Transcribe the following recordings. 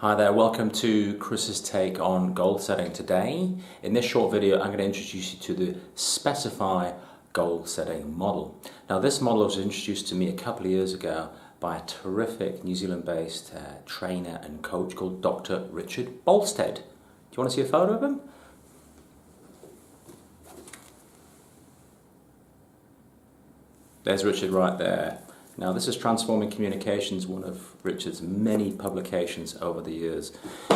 Hi there, welcome to Chris's take on goal setting. Today, in this short video, I'm going to introduce you to the Specify goal setting model. Now, this model was introduced to me a couple of years ago by a terrific New Zealand-based trainer and coach called Dr Richard Bolstad. Do you want to see a photo of him? There's Richard right there. Now, this is Transforming Communications, one of Richard's many publications over the years.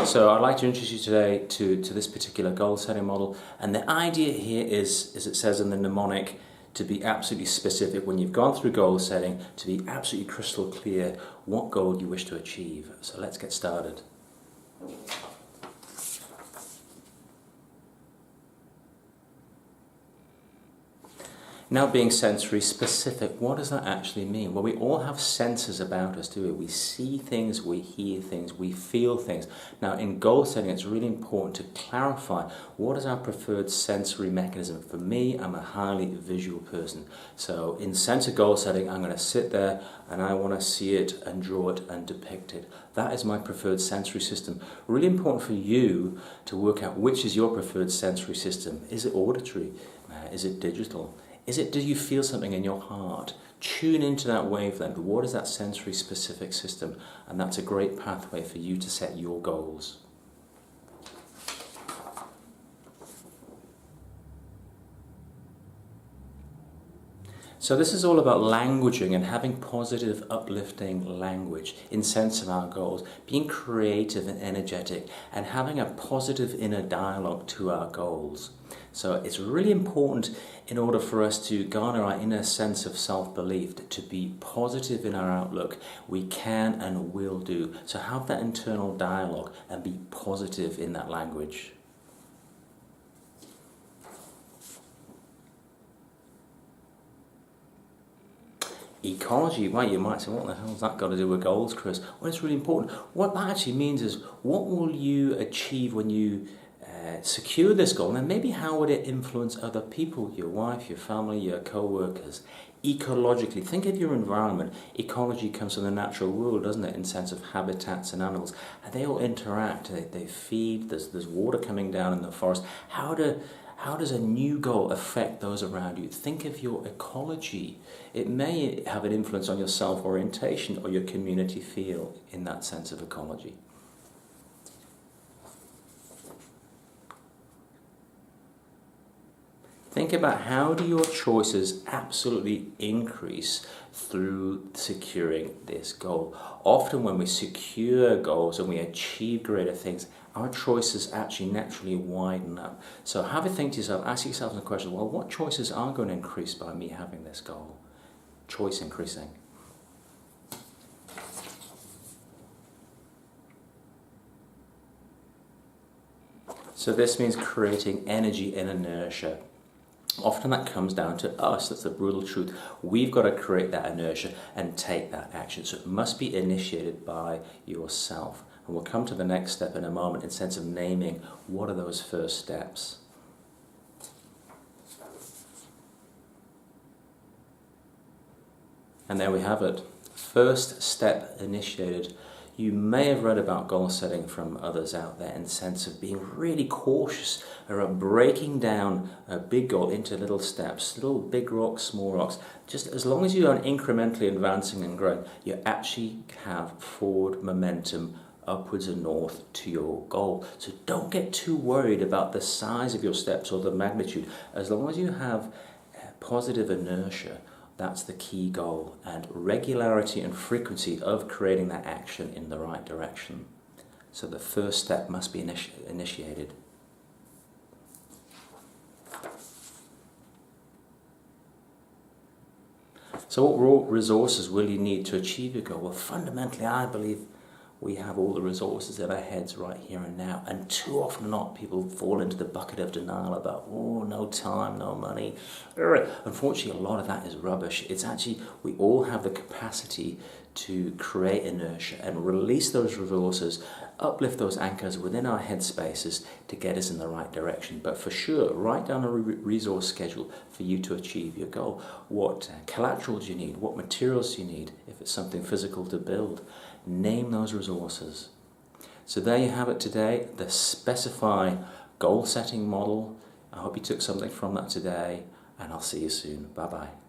So I'd like to introduce you today to this particular goal setting model. And the idea here is, as it says in the mnemonic, to be absolutely specific when you've gone through goal setting, to be absolutely crystal clear what goal you wish to achieve. So let's get started. Now, being sensory specific, what does that actually mean? Well, we all have senses about us, do we? We see things, we hear things, we feel things. Now, in goal setting, it's really important to clarify what is our preferred sensory mechanism. For me, I'm a highly visual person. So in sensor goal setting, I'm going to sit there and I want to see it and draw it and depict it. That is my preferred sensory system. Really important for you to work out which is your preferred sensory system. Is it auditory? Is it digital? Do you feel something in your heart? Tune into that wavelength. What is that sensory specific system? And that's a great pathway for you to set your goals. So this is all about languaging and having positive, uplifting language in sense of our goals, being creative and energetic, and having a positive inner dialogue to our goals. So it's really important in order for us to garner our inner sense of self-belief, to be positive in our outlook. We can and will do. So have that internal dialogue and be positive in that language. Ecology, right, you might say, what the hell's that got to do with goals, Chris? Well, it's really important. What that actually means is, what will you achieve when you secure this goal? And maybe how would it influence other people, your wife, your family, your co-workers? Ecologically, think of your environment. Ecology comes from the natural world, doesn't it, in sense of habitats and animals. And they all interact, they feed, there's water coming down in the forest. How does a new goal affect those around you? Think of your ecology. It may have an influence on your self-orientation or your community feel in that sense of ecology. Think about how do your choices absolutely increase through securing this goal. Often when we secure goals and we achieve greater things, our choices actually naturally widen up. So have a think to yourself, ask yourself the question, well, what choices are going to increase by me having this goal? Choice increasing. So this means creating energy and inertia. Often that comes down to us. That's the brutal truth. We've got to create that inertia and take that action. So it must be initiated by yourself. And we'll come to the next step in a moment in sense of naming what are those first steps. And there we have it. First step initiated. You may have read about goal setting from others out there in the sense of being really cautious about breaking down a big goal into little steps, little big rocks, small rocks. Just as long as you are incrementally advancing and growing, you actually have forward momentum upwards and north to your goal. So don't get too worried about the size of your steps or the magnitude. As long as you have positive inertia, that's the key goal, and regularity and frequency of creating that action in the right direction. So the first step must be initiated. So what resources will you need to achieve your goal? Well, fundamentally, I believe we have all the resources in our heads right here and now. And too often not, people fall into the bucket of denial about, oh, no time, no money. Unfortunately, a lot of that is rubbish. It's actually, we all have the capacity to create inertia and release those resources, uplift those anchors within our head spaces to get us in the right direction. But for sure, write down a resource schedule for you to achieve your goal. What collateral do you need? What materials do you need if it's something physical to build? Name those resources. So there you have it today, the Specify goal setting model. I hope you took something from that today, and I'll see you soon. Bye-bye.